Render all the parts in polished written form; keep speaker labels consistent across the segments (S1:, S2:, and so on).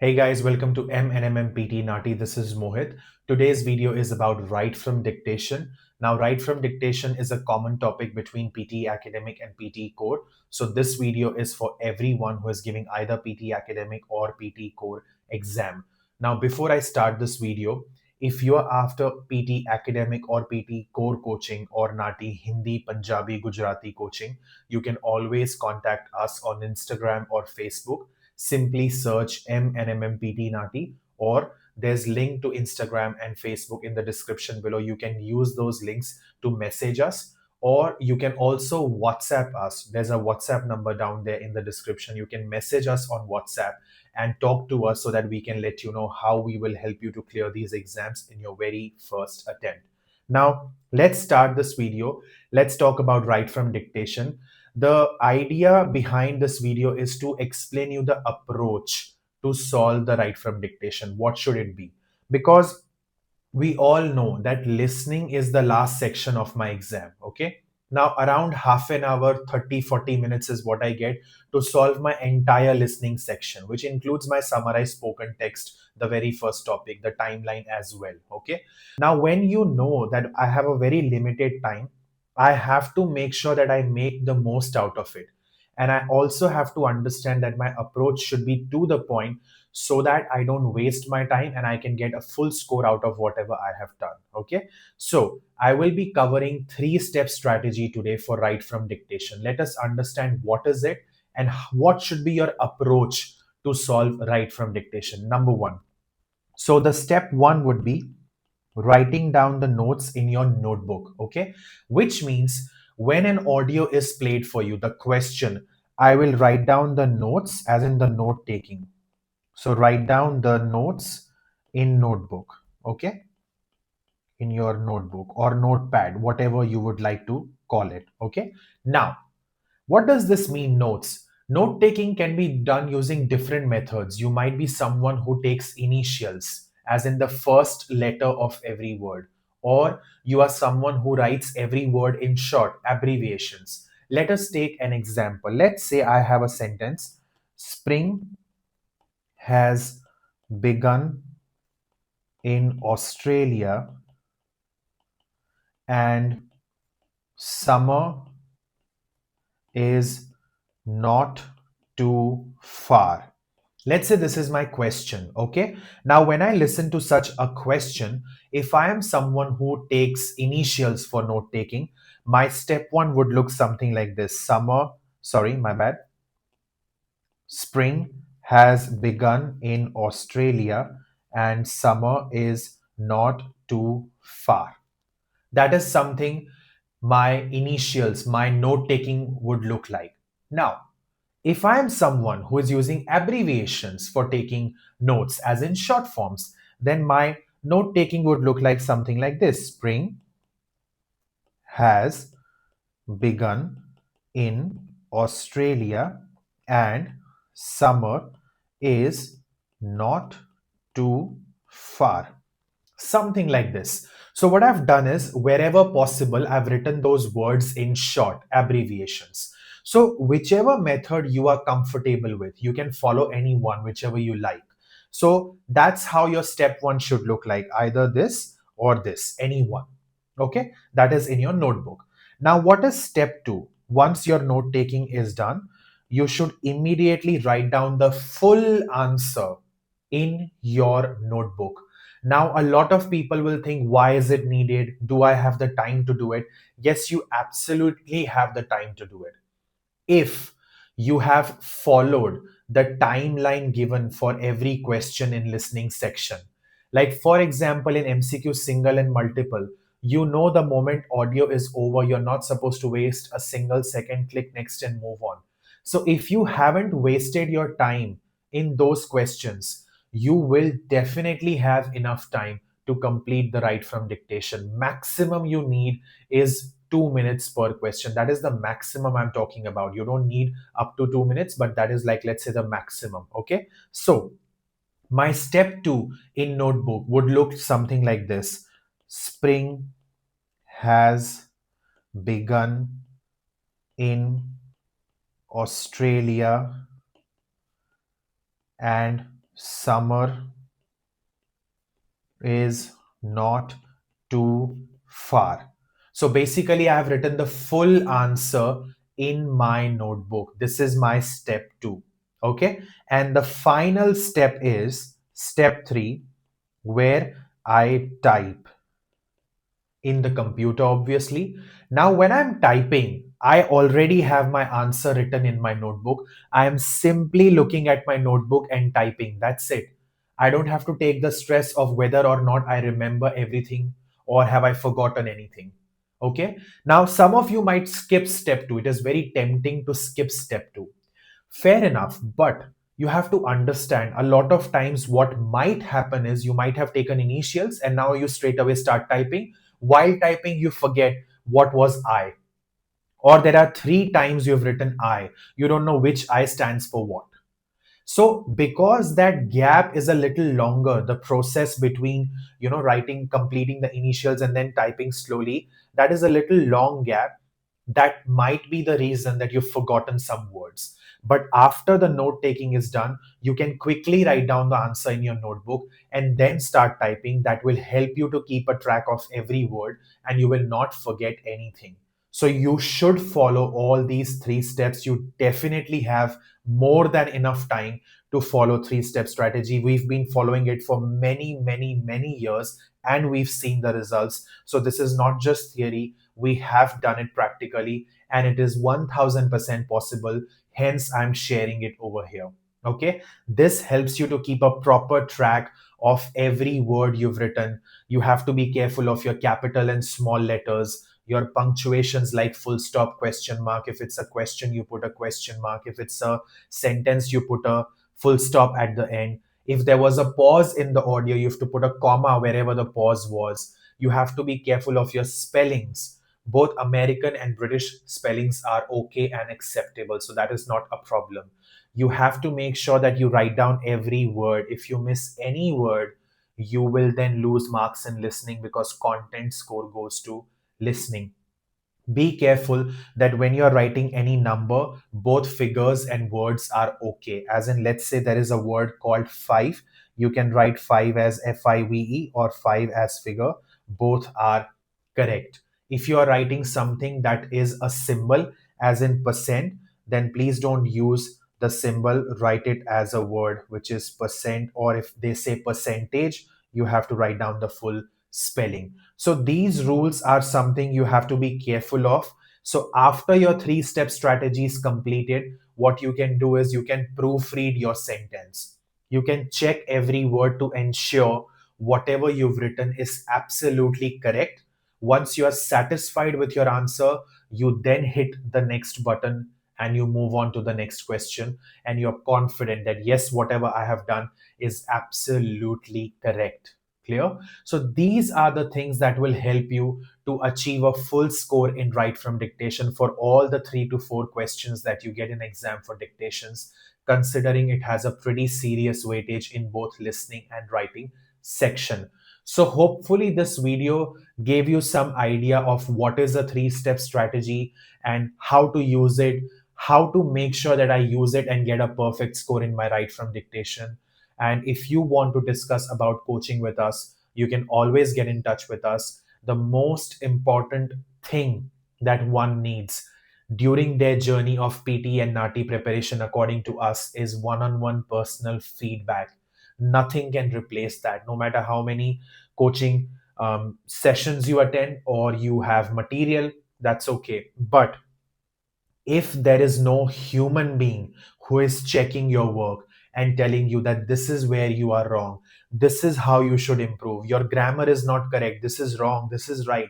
S1: Hey guys, welcome to MNMM PTE NAATI. This is Mohit. Today's video is about write from dictation. Now, write from dictation is a common topic between PTE Academic and PTE Core. So this video is for everyone who is giving either PTE Academic or PTE Core exam. Now, before I start this video, if you are after PTE Academic or PTE Core coaching or NAATI Hindi, Punjabi, Gujarati coaching, you can always contact us on Instagram or Facebook. Simply search MNMMPT Nati, or there's link to Instagram and Facebook in the description below. You can use those links to message us, or you can also WhatsApp us. There's a WhatsApp number down there in the description. You can message us on WhatsApp and talk to us so that we can let you know how we will help you to clear these exams in your very first attempt. Now, let's start this video. Let's talk about write from dictation. The idea behind this video is to explain you the approach to solve the write from dictation. What should it be? Because we all know that listening is the last section of my exam. Okay. Now, around half an hour, 30-40 minutes is what I get to solve my entire listening section, which includes my summarized spoken text, the very first topic, the timeline as well. Okay. Now, when you know that I have a very limited time, I have to make sure that I make the most out of it. And I also have to understand that my approach should be to the point so that I don't waste my time and I can get a full score out of whatever I have done. Okay. So I will be covering 3-step strategy today for write from dictation. Let us understand what is it and what should be your approach to solve write from dictation. Number one. So the step one would be writing down the notes in your notebook. Okay. Which means when an audio is played for you, the question, I will write down the notes as in the note taking. So write down the notes in notebook, okay? In your notebook or notepad, whatever you would like to call it, okay? Now, what does this mean, notes? Note taking can be done using different methods. You might be someone who takes initials, as in the first letter of every word, or you are someone who writes every word in short abbreviations. Let us take an example. Let's say I have a sentence: Spring has begun in Australia and summer is not too far. Let's say this is my question. Okay. Now, when I listen to such a question, if I am someone who takes initials for note taking, my step one would look something like this: my bad. Spring has begun in Australia and summer is not too far. That is something my initials, my note taking would look like. Now, if I am someone who is using abbreviations for taking notes, as in short forms, then my note taking would look like something like this: Spring has begun in Australia and summer is not too far. Something like this. So, what I've done is, wherever possible, I've written those words in short abbreviations. So, whichever method you are comfortable with, you can follow any one, whichever you like. So, that's how your step one should look like: either this or this, any one. Okay, that is in your notebook. Now, what is step two? Once your note taking is done, you should immediately write down the full answer in your notebook. Now, a lot of people will think, why is it needed? Do I have the time to do it? Yes, you absolutely have the time to do it. If you have followed the timeline given for every question in listening section, like for example, in MCQ single and multiple, you know the moment audio is over, you're not supposed to waste a single second, click next and move on. So if you haven't wasted your time in those questions, you will definitely have enough time to complete the write from dictation. Maximum you need is 2 minutes per question. That is the maximum I'm talking about. You don't need up to 2 minutes, but that is, like, let's say, the maximum. Okay. So my step two in notebook would look something like this: Spring has begun in Australia and Summer is not too far. So basically, I have written the full answer in my notebook. This is my step two. Okay. And the final step is step three, where I type in the computer, obviously. Now, when I'm typing, I already have my answer written in my notebook. I am simply looking at my notebook and typing. That's it. I don't have to take the stress of whether or not I remember everything or have I forgotten anything. Okay. Now, some of you might skip step two. It is very tempting to skip step two. Fair enough, but you have to understand a lot of times what might happen is you might have taken initials and now you straight away start typing. While typing, you forget what was I. Or there are three times you've written I. You don't know which I stands for what. So because that gap is a little longer, the process between writing, completing the initials and then typing slowly, that is a little long gap. That might be the reason that you've forgotten some words. But after the note taking is done, you can quickly write down the answer in your notebook and then start typing. That will help you to keep a track of every word and you will not forget anything. So you should follow all these three steps. You definitely have more than enough time to follow three-step strategy. We've been following it for many, many, many years and we've seen the results. So this is not just theory. We have done it practically and it is 1000% possible. Hence, I'm sharing it over here. Okay. This helps you to keep a proper track of every word you've written. You have to be careful of your capital and small letters, your punctuations like full stop, question mark. If it's a question, you put a question mark. If it's a sentence, you put a full stop at the end. If there was a pause in the audio, you have to put a comma wherever the pause was. You have to be careful of your spellings. Both American and British spellings are okay and acceptable, so that is not a problem. You have to make sure that you write down every word. If you miss any word, you will then lose marks in listening because content score goes to listening. Be careful that when you're writing any number, both figures and words are okay. As in, let's say there is a word called five. You can write five as FIVE or five as figure. Both are correct. If you are writing something that is a symbol, as in percent, then please don't use the symbol. Write it as a word, which is percent, or if they say percentage, you have to write down the full spelling. So these rules are something you have to be careful of. So after your three-step strategy is completed, what you can do is you can proofread your sentence. You can check every word to ensure whatever you've written is absolutely correct. Once you are satisfied with your answer, you then hit the next button and you move on to the next question. And you're confident that yes, whatever I have done is absolutely correct. Clear? So these are the things that will help you to achieve a full score in write from dictation for all the 3 to 4 questions that you get in exam for dictations, considering it has a pretty serious weightage in both listening and writing section. So hopefully this video gave you some idea of what is a three-step strategy and how to use it, how to make sure that I use it and get a perfect score in my write from dictation. And if you want to discuss about coaching with us, you can always get in touch with us. The most important thing that one needs during their journey of PT and NAATI preparation, according to us, is one on one personal feedback. Nothing can replace that, no matter how many coaching sessions you attend or you have material, that's okay. But if there is no human being who is checking your work and telling you that this is where you are wrong, this is how you should improve, your grammar is not correct, this is wrong, this is right,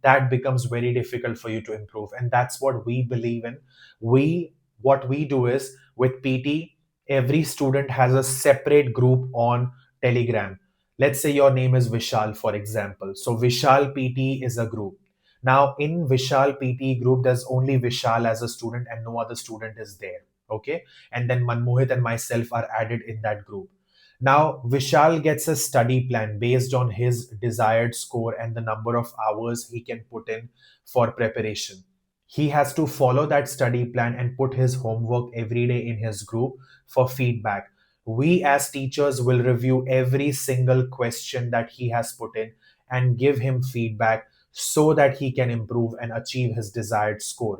S1: that becomes very difficult for you to improve. And that's what we believe in. What we do is with PT, every student has a separate group on Telegram. Let's say your name is Vishal, for example. So Vishal PT is a group. Now, in Vishal PT group, there's only Vishal as a student and no other student is there. Okay. And then Manmohit and myself are added in that group. Now, Vishal gets a study plan based on his desired score and the number of hours he can put in for preparation. He has to follow that study plan and put his homework every day in his group for feedback. We as teachers will review every single question that he has put in and give him feedback so that he can improve and achieve his desired score.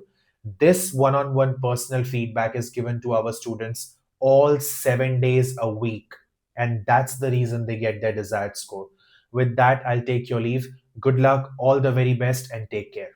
S1: This one on one personal feedback is given to our students all 7 days a week. And that's the reason they get their desired score. With that, I'll take your leave. Good luck, all the very best, and take care.